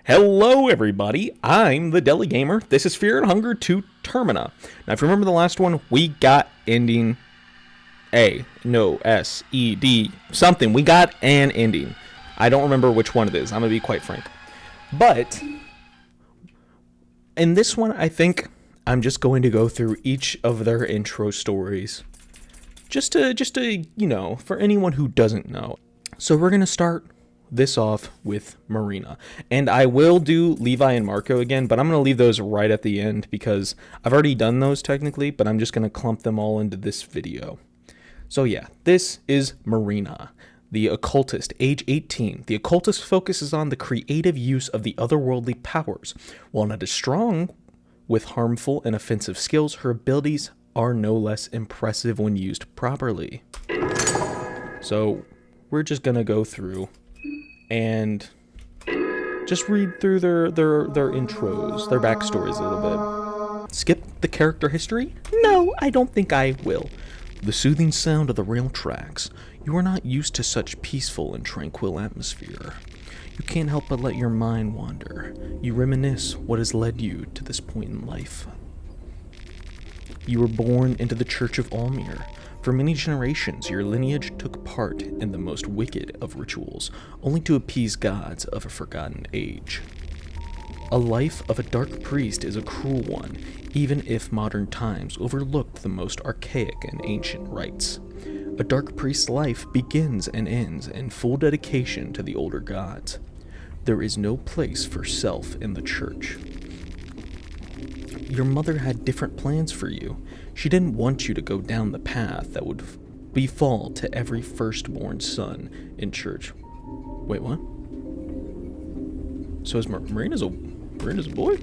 Hello everybody, I'm the Deli Gamer. This is Fear and Hunger to Termina. Now if you remember the last one, we got ending A, no, S, E, D, something. We got an ending. I don't remember which one it is, I'm going to be quite frank. But in this one, I think I'm just going to go through each of their intro stories. Just to, you know, for anyone who doesn't know. So we're going to start this off with Marina, and I will do Levi and Marco again, but I'm going to leave those right at the end because I've already done those technically, but I'm just going to clump them all into this video. So yeah, this is Marina, the occultist, age 18. The occultist focuses on the creative use of the otherworldly powers. While not as strong with harmful and offensive skills, her abilities are no less impressive when used properly. So we're just going to go through and just read through their intros, their backstories a little bit. Skip the character history? No, I don't think I will. The soothing sound of the rail tracks. You are not used to such peaceful and tranquil atmosphere. You can't help but let your mind wander. You reminisce what has led you to this point in life. You were born into the Church of Almir. For many generations, your lineage took part in the most wicked of rituals, only to appease gods of a forgotten age. A life of a dark priest is a cruel one, even if modern times overlooked the most archaic and ancient rites. A dark priest's life begins and ends in full dedication to the older gods. There is no place for self in the church. Your mother had different plans for you. She didn't want you to go down the path that would befall to every firstborn son in church. Wait, what? So is Marina's a boy?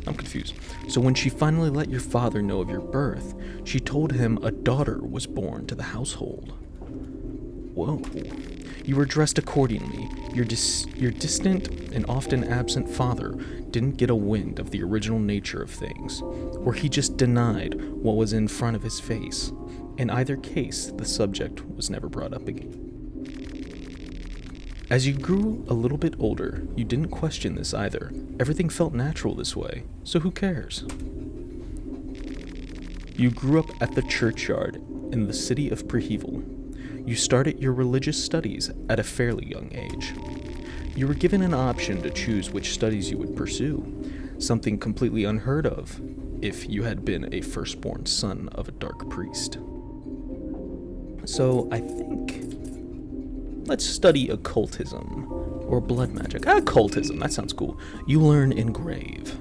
I'm confused. So when she finally let your father know of your birth, she told him a daughter was born to the household. Whoa. You were dressed accordingly. Your distant and often absent father didn't get a wind of the original nature of things, or he just denied what was in front of his face. In either case, the subject was never brought up again. As you grew a little bit older, you didn't question this either. Everything felt natural this way, so who cares? You grew up at the churchyard in the city of Prehevel. You started your religious studies at a fairly young age. You were given an option to choose which studies you would pursue, something completely unheard of if you had been a firstborn son of a dark priest. So I think let's study occultism or blood magic. Occultism, that sounds cool. You learn engrave.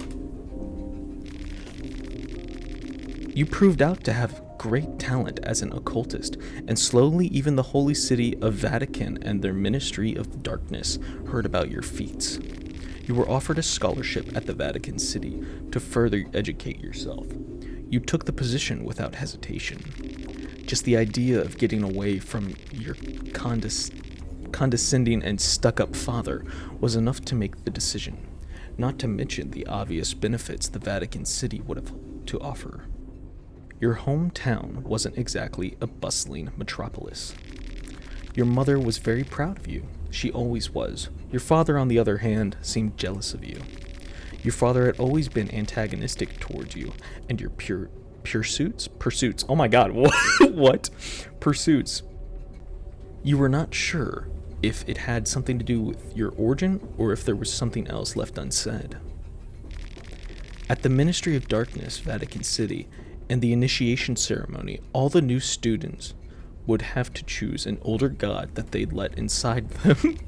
You proved out to have great talent as an occultist, and slowly even the holy city of Vatican and their Ministry of Darkness heard about your feats. You were offered a scholarship at the Vatican City to further educate yourself. You took the position without hesitation. Just the idea of getting away from your condescending and stuck-up father was enough to make the decision, not to mention the obvious benefits the Vatican City would have to offer. Your hometown wasn't exactly a bustling metropolis. Your mother was very proud of you. She always was. Your father, on the other hand, seemed jealous of you. Your father had always been antagonistic towards you, and your pursuits? Oh my god, what? Pursuits. You were not sure if it had something to do with your origin or if there was something else left unsaid. At the Ministry of Darkness, Vatican City, and the initiation ceremony, all the new students would have to choose an older god that they'd let inside them.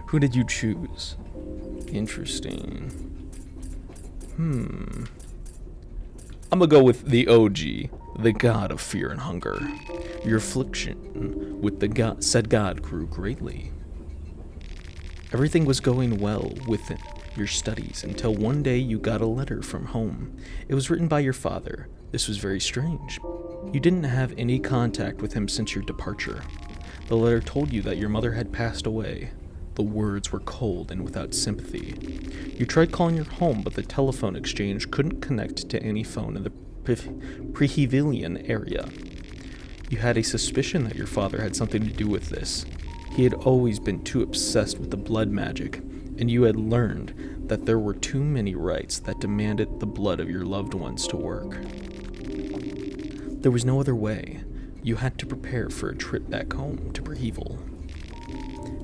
Who did you choose? Interesting. I'm gonna go with the OG, the god of fear and hunger. Your affliction with the said god grew greatly. Everything was going well with your studies until one day you got a letter from home. It was written by your father. This was very strange. You didn't have any contact with him since your departure. The letter told you that your mother had passed away. The words were cold and without sympathy. You tried calling your home, but the telephone exchange couldn't connect to any phone in the Prehevelian area. You had a suspicion that your father had something to do with this. He had always been too obsessed with the blood magic, and you had learned that there were too many rites that demanded the blood of your loved ones to work. There was no other way. You had to prepare for a trip back home to Brehevil.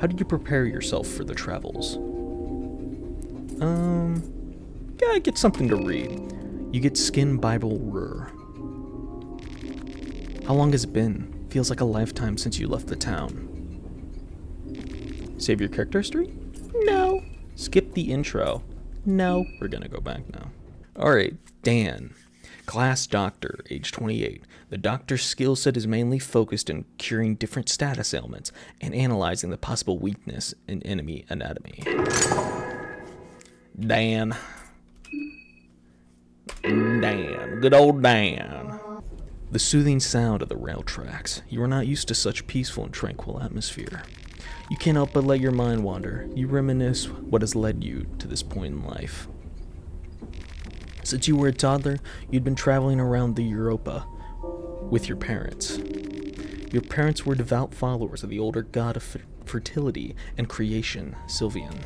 How did you prepare yourself for the travels? Yeah, get something to read. You get Skin Bible Rur. How long has it been? Feels like a lifetime since you left the town. Save your character history? No. Skip the intro? No. We're gonna go back now. Alright, Dan. Class doctor, age 28. The doctor's skill set is mainly focused in curing different status ailments and analyzing the possible weakness in enemy anatomy. Dan. Good old Dan. The soothing sound of the rail tracks. You are not used to such peaceful and tranquil atmosphere. You can't help but let your mind wander. You reminisce what has led you to this point in life. Since you were a toddler, you'd been traveling around the Europa with your parents. Your parents were devout followers of the older god of fertility and creation, Sylvian.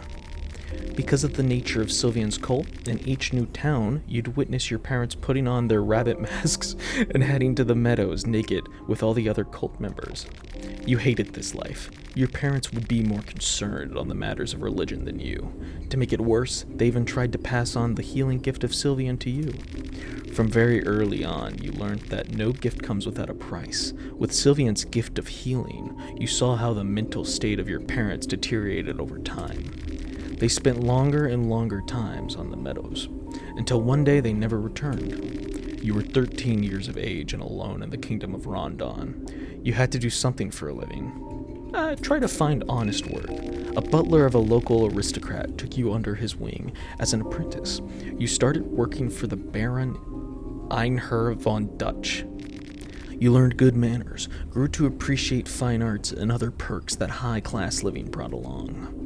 Because of the nature of Sylvian's cult, in each new town, you'd witness your parents putting on their rabbit masks and heading to the meadows naked with all the other cult members. You hated this life. Your parents would be more concerned on the matters of religion than you. To make it worse, they even tried to pass on the healing gift of Sylvian to you. From very early on, you learned that no gift comes without a price. With Sylvian's gift of healing, you saw how the mental state of your parents deteriorated over time. They spent longer and longer times on the meadows, until one day they never returned. You were 13 years of age and alone in the kingdom of Rondon. You had to do something for a living. Try to find honest work. A butler of a local aristocrat took you under his wing as an apprentice. You started working for the Baron Einher von Dutch. You learned good manners, grew to appreciate fine arts and other perks that high-class living brought along.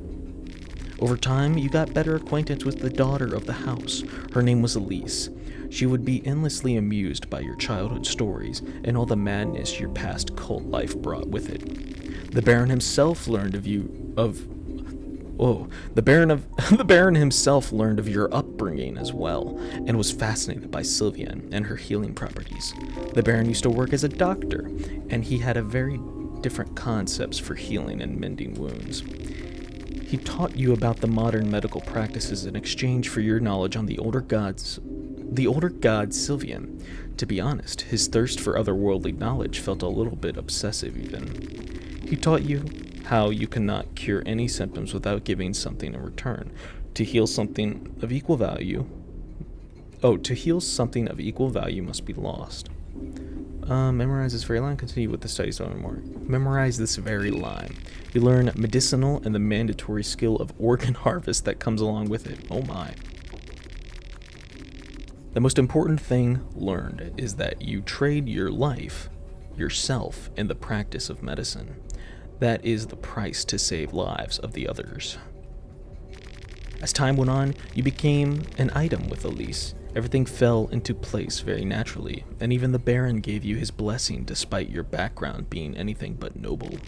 Over time, you got better acquaintance with the daughter of the house. Her name was Elise. She would be endlessly amused by your childhood stories and all the madness your past cult life brought with it. The Baron himself learned of the Baron himself learned of your upbringing as well, and was fascinated by Sylvian and her healing properties. The Baron used to work as a doctor, and he had a very different concepts for healing and mending wounds. He taught you about the modern medical practices in exchange for your knowledge on the older god Sylvian. To be honest, his thirst for otherworldly knowledge felt a little bit obsessive even. He taught you how you cannot cure any symptoms without giving something in return. To heal something of equal value must be lost. Memorize this very line. Continue with the studies to learn more. Memorize this very line. You learn medicinal and the mandatory skill of organ harvest that comes along with it. Oh my. The most important thing learned is that you trade your life, yourself, in the practice of medicine. That is the price to save lives of the others. As time went on, you became an item with Elise. Everything fell into place very naturally, and even the Baron gave you his blessing despite your background being anything but noble.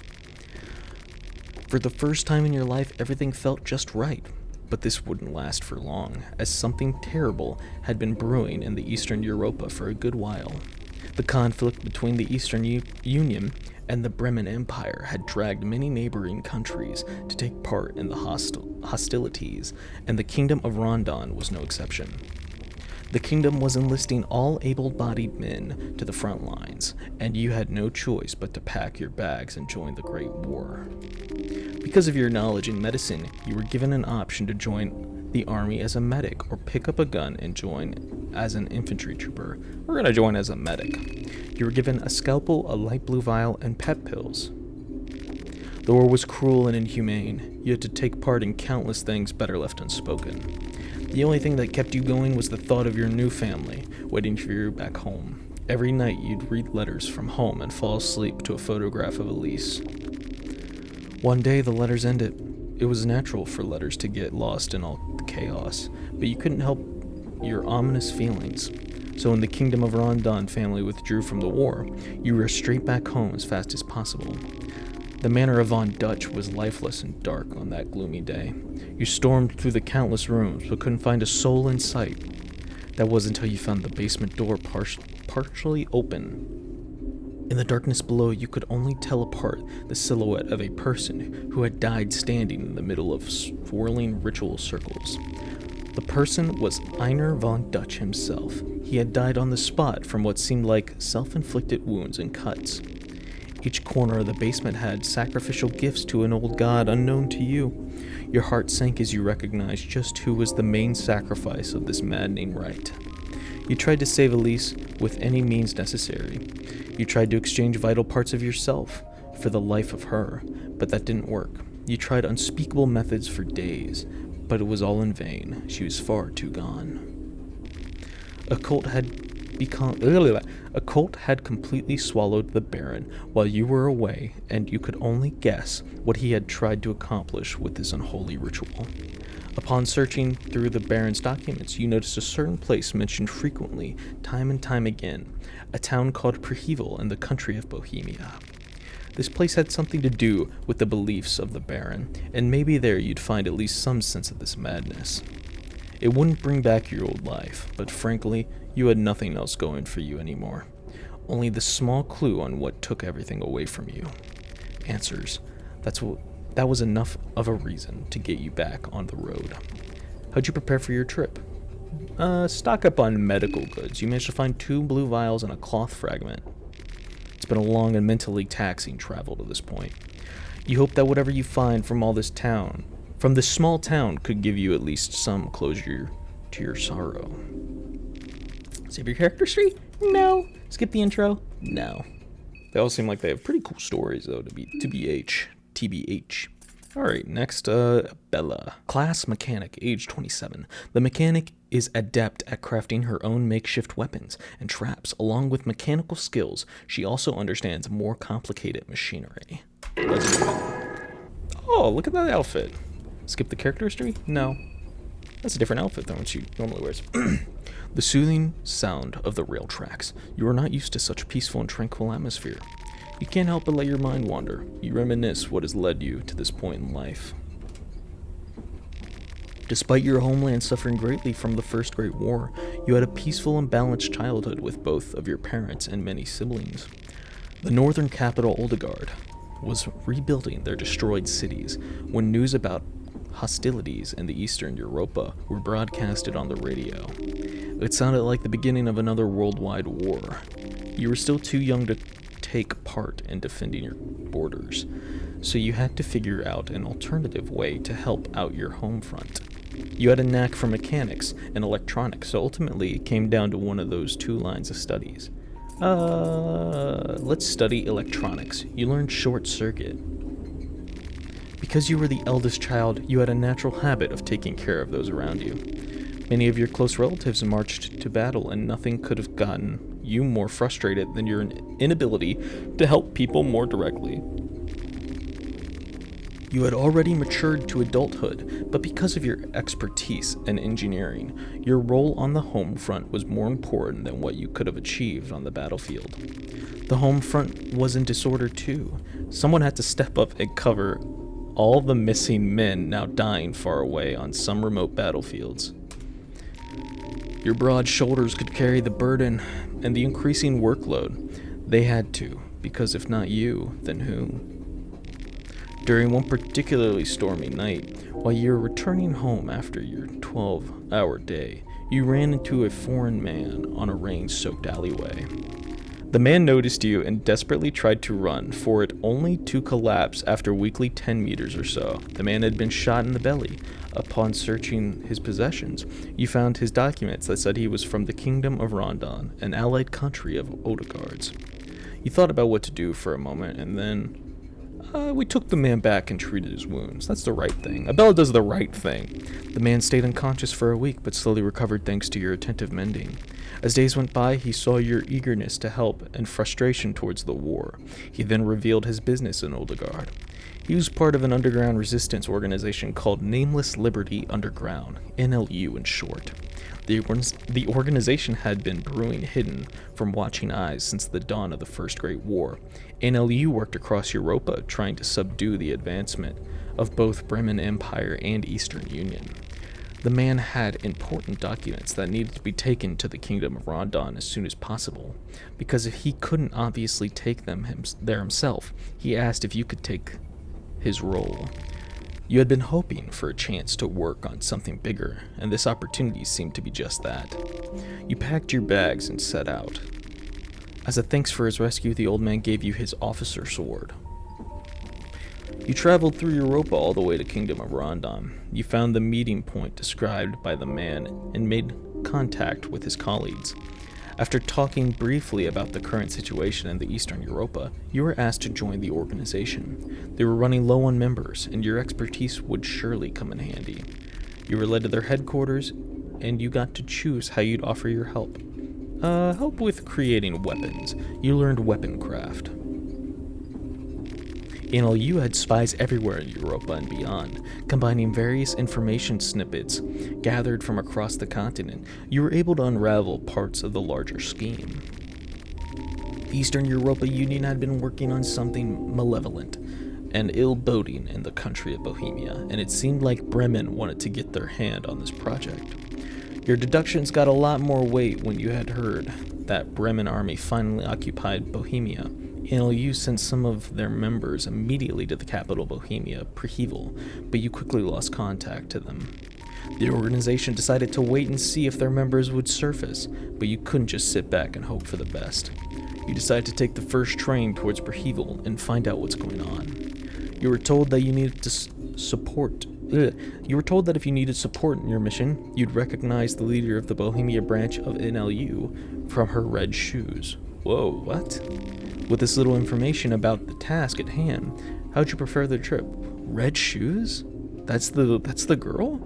For the first time in your life, everything felt just right, but this wouldn't last for long, as something terrible had been brewing in the Eastern Europa for a good while. The conflict between the Eastern Union and the Bremen Empire had dragged many neighboring countries to take part in the hostilities, and the Kingdom of Rondon was no exception. The kingdom was enlisting all able-bodied men to the front lines, and you had no choice but to pack your bags and join the Great War. Because of your knowledge in medicine, you were given an option to join the army as a medic or pick up a gun and join as an infantry trooper. We're going to join as a medic. You were given a scalpel, a light blue vial, and pep pills. The war was cruel and inhumane. You had to take part in countless things better left unspoken. The only thing that kept you going was the thought of your new family, waiting for you back home. Every night you'd read letters from home and fall asleep to a photograph of Elise. One day the letters ended. It was natural for letters to get lost in all the chaos, but you couldn't help your ominous feelings. So when the Kingdom of Rondon family withdrew from the war, you were straight back home as fast as possible. The manor of Von Dutch was lifeless and dark on that gloomy day. You stormed through the countless rooms, but couldn't find a soul in sight. That was until you found the basement door partially open. In the darkness below, you could only tell apart the silhouette of a person who had died standing in the middle of swirling ritual circles. The person was Einar von Dutch himself. He had died on the spot from what seemed like self-inflicted wounds and cuts. Each corner of the basement had sacrificial gifts to an old god unknown to you. Your heart sank as you recognized just who was the main sacrifice of this maddening rite. You tried to save Elise with any means necessary. You tried to exchange vital parts of yourself for the life of her, but that didn't work. You tried unspeakable methods for days, but it was all in vain. She was far too gone. A cult had completely swallowed the Baron while you were away, and you could only guess what he had tried to accomplish with this unholy ritual. Upon searching through the Baron's documents, you noticed a certain place mentioned frequently, time and time again, a town called Prehevil in the country of Bohemia. This place had something to do with the beliefs of the Baron, and maybe there you'd find at least some sense of this madness. It wouldn't bring back your old life, but frankly, you had nothing else going for you anymore. Only the small clue on what took everything away from you. Answers. That was enough of a reason to get you back on the road. How'd you prepare for your trip? Stock up on medical goods. You managed to find 2 blue vials and a cloth fragment. It's been a long and mentally taxing travel to this point. You hope that whatever you find from this small town, could give you at least some closure to your sorrow. Save your character street? No. Skip the intro? No. They all seem like they have pretty cool stories, though, TBH. Alright, next, Bella. Class mechanic, age 27. The mechanic is adept at crafting her own makeshift weapons and traps. Along with mechanical skills, she also understands more complicated machinery. Let's do it. Oh, look at that outfit. Skip the character history? No. That's a different outfit than what she normally wears. The soothing sound of the rail tracks. You are not used to such peaceful and tranquil atmosphere. You can't help but let your mind wander. You reminisce what has led you to this point in life. Despite your homeland suffering greatly from the First Great War, you had a peaceful and balanced childhood with both of your parents and many siblings. The northern capital, Oldegard, was rebuilding their destroyed cities when news about hostilities in the Eastern Europa were broadcasted on the radio. It sounded like the beginning of another worldwide war. You were still too young to take part in defending your borders, so you had to figure out an alternative way to help out your home front. You had a knack for mechanics and electronics, so ultimately it came down to one of those 2 lines of studies. Let's study electronics. You learned short circuit. Because you were the eldest child, you had a natural habit of taking care of those around you. Many of your close relatives marched to battle, and nothing could have gotten you more frustrated than your inability to help people more directly. You had already matured to adulthood, but because of your expertise in engineering, your role on the home front was more important than what you could have achieved on the battlefield. The home front was in disorder too. Someone had to step up and cover all the missing men now dying far away on some remote battlefields. Your broad shoulders could carry the burden and the increasing workload. They had to, because if not you, then who? During one particularly stormy night, while you were returning home after your 12-hour day, you ran into a foreign man on a rain-soaked alleyway. The man noticed you and desperately tried to run, for it only to collapse after weakly 10 meters or so. The man had been shot in the belly. Upon searching his possessions, you found his documents that said he was from the Kingdom of Rondon, an allied country of Odegaard's. You thought about what to do for a moment, and then we took the man back and treated his wounds. That's the right thing. Abella does the right thing. The man stayed unconscious for a week, but slowly recovered thanks to your attentive mending. As days went by, he saw your eagerness to help and frustration towards the war. He then revealed his business in Oldegard. He was part of an underground resistance organization called Nameless Liberty Underground, NLU in short. The organization had been brewing hidden from watching eyes since the dawn of the First Great War. NLU worked across Europa trying to subdue the advancement of both Bremen Empire and Eastern Union. The man had important documents that needed to be taken to the Kingdom of Rondon as soon as possible, because if he couldn't obviously take them there himself, he asked if you could take his role. You had been hoping for a chance to work on something bigger, and this opportunity seemed to be just that. You packed your bags and set out. As a thanks for his rescue, the old man gave you his officer sword. You traveled through Europa all the way to Kingdom of Rondon. You found the meeting point described by the man and made contact with his colleagues. After talking briefly about the current situation in the Eastern Europa, you were asked to join the organization. They were running low on members, and your expertise would surely come in handy. You were led to their headquarters, and you got to choose how you'd offer your help. Help with creating weapons. You learned weapon craft. NLU had spies everywhere in Europa and beyond, combining various information snippets gathered from across the continent. You were able to unravel parts of the larger scheme. The Eastern Europa Union had been working on something malevolent and ill-boding in the country of Bohemia, and it seemed like Bremen wanted to get their hand on this project. Your deductions got a lot more weight when you had heard that Bremen army finally occupied Bohemia. NLU sent some of their members immediately to the capital Bohemia, Prehevel, but you quickly lost contact to them. The organization decided to wait and see if their members would surface, but you couldn't just sit back and hope for the best. You decided to take the first train towards Prehevel and find out what's going on. You were told that if you needed support in your mission, you'd recognize the leader of the Bohemia branch of NLU from her red shoes. Whoa, what? With this little information about the task at hand, how'd you prefer the trip? Red shoes? That's the girl?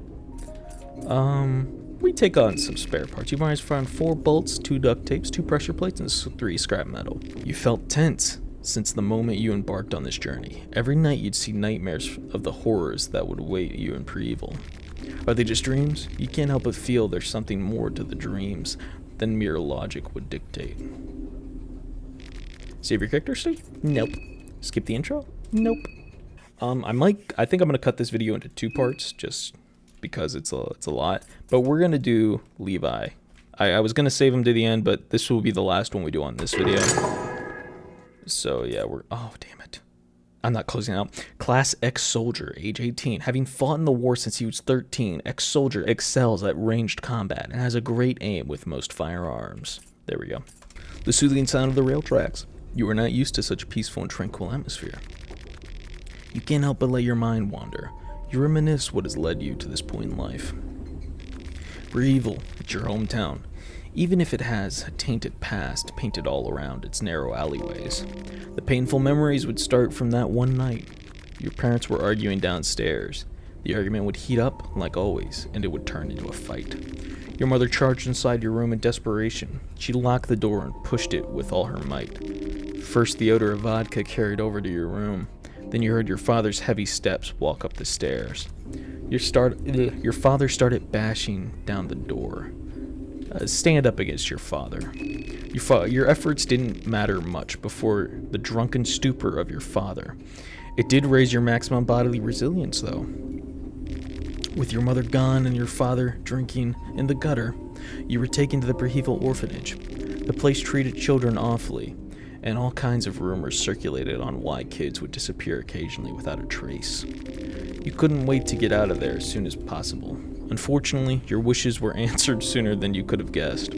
We take on some spare parts. You've already found 4 bolts, 2 duct tapes, 2 pressure plates, and 3 scrap metal. You felt tense since the moment you embarked on this journey. Every night you'd see nightmares of the horrors that would await you in Prehevel. Are they just dreams? You can't help but feel there's something more to the dreams than mere logic would dictate. Save your character state? Nope. Skip the intro? Nope. I think I'm gonna cut this video into 2 parts just because it's a lot. But we're gonna do Levi. I was gonna save him to the end, but this will be the last one we do on this video. So yeah, oh damn it. I'm not closing out. Class ex-soldier, age 18. Having fought in the war since he was 13, ex-soldier excels at ranged combat and has a great aim with most firearms. There we go. The soothing sound of the rail tracks. You are not used to such a peaceful and tranquil atmosphere. You can't help but let your mind wander. You reminisce what has led you to this point in life. Prehevel, it's your hometown, even if it has a tainted past painted all around its narrow alleyways. The painful memories would start from that one night. Your parents were arguing downstairs. The argument would heat up, like always, and it would turn into a fight. Your mother charged inside your room in desperation. She locked the door and pushed it with all her might. First, the odor of vodka carried over to your room. Then you heard your father's heavy steps walk up the stairs. Your father started bashing down the door. Stand up against your father. Your efforts didn't matter much before the drunken stupor of your father. It did raise your maximum bodily resilience, though. With your mother gone and your father drinking in the gutter, you were taken to the Prehevel orphanage. The place treated children awfully, and all kinds of rumors circulated on why kids would disappear occasionally without a trace. You couldn't wait to get out of there as soon as possible. Unfortunately, your wishes were answered sooner than you could have guessed.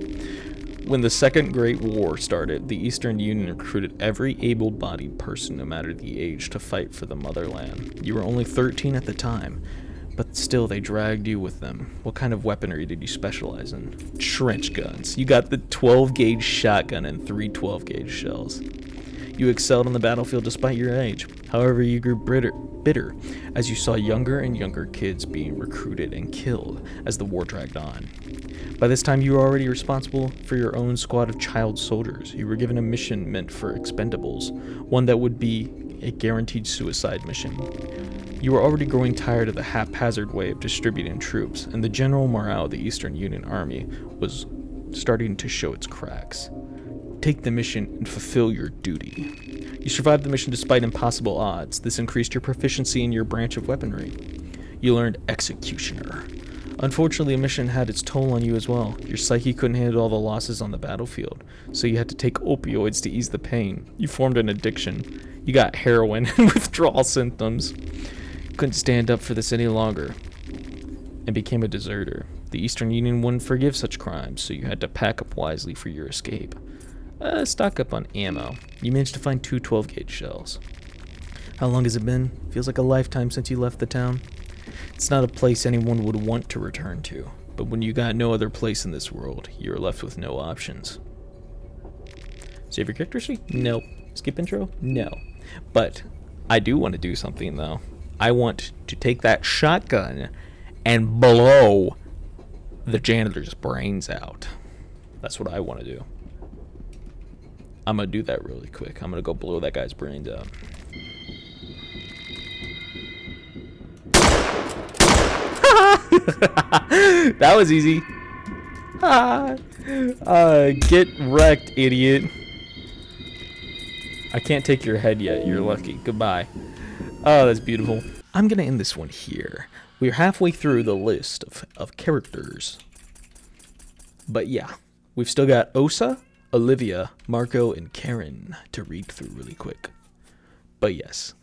When the Second Great War started, the Eastern Union recruited every able-bodied person, no matter the age, to fight for the motherland. You were only 13 at the time, but still they dragged you with them. What kind of weaponry did you specialize in? Trench guns. You got the 12-gauge shotgun and 3 12-gauge shells. You excelled on the battlefield despite your age. However, you grew bitter as you saw younger and younger kids being recruited and killed as the war dragged on. By this time, you were already responsible for your own squad of child soldiers. You were given a mission meant for expendables, one that would be a guaranteed suicide mission. You were already growing tired of the haphazard way of distributing troops, and the general morale of the Eastern Union Army was starting to show its cracks. Take the mission and fulfill your duty. You survived the mission despite impossible odds. This increased your proficiency in your branch of weaponry. You learned Executioner. Unfortunately, the mission had its toll on you as well. Your psyche couldn't handle all the losses on the battlefield, so you had to take opioids to ease the pain. You formed an addiction. You got heroin and withdrawal symptoms. Couldn't stand up for this any longer and became a deserter. The Eastern Union wouldn't forgive such crimes, so you had to pack up wisely for your escape. Stock up on ammo. You managed to find 2 12-gauge shells. How long has it been? Feels like a lifetime since you left the town. It's not a place anyone would want to return to, but when you got no other place in this world, you're left with no options. Save your character sheet? No. Skip intro? No. But I do want to do something, though. I want to take that shotgun and blow the janitor's brains out. That's what I want to do. I'm going to do that really quick. I'm going to go blow that guy's brains out. That was easy. Get wrecked, idiot. I can't take your head yet. You're lucky. Goodbye. Oh, that's beautiful. I'm going to end this one here. We're halfway through the list of characters. But yeah, we've still got Osa, Olivia, Marco, and Karen to read through really quick. But yes,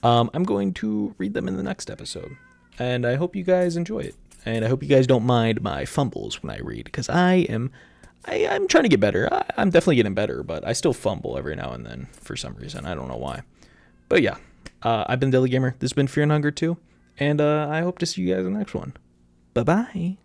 I'm going to read them in the next episode. And I hope you guys enjoy it. And I hope you guys don't mind my fumbles when I read, because I'm trying to get better. I'm definitely getting better, but I still fumble every now and then for some reason. I don't know why. But yeah, I've been Dilly Gamer. This has been Fear and Hunger 2, and I hope to see you guys in the next one. Bye-bye.